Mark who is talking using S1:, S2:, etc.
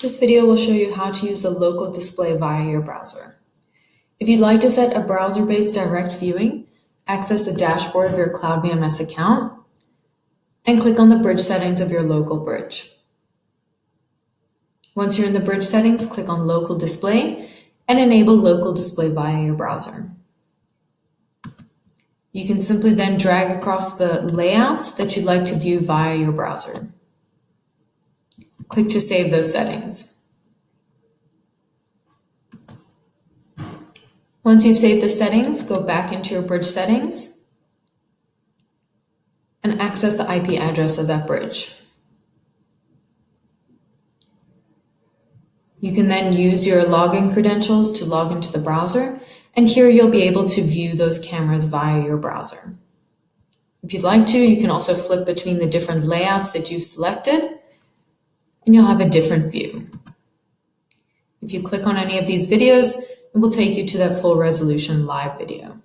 S1: This video will show you how to use the local display via your browser. If you'd like to set a browser-based direct viewing, access the dashboard of your Cloud VMS account and click on the bridge settings of your local bridge. Once you're in the bridge settings, click on Local Display and enable Local Display via your browser. You can simply then drag across the layouts that you'd like to view via your browser. Click to save those settings. Once you've saved the settings, go back into your bridge settings and access the IP address of that bridge. You can then use your login credentials to log into the browser, and here you'll be able to view those cameras via your browser. If you'd like to, you can also flip between the different layouts that you've selected, and you'll have a different view. If you click on any of these videos, it will take you to that full resolution live video.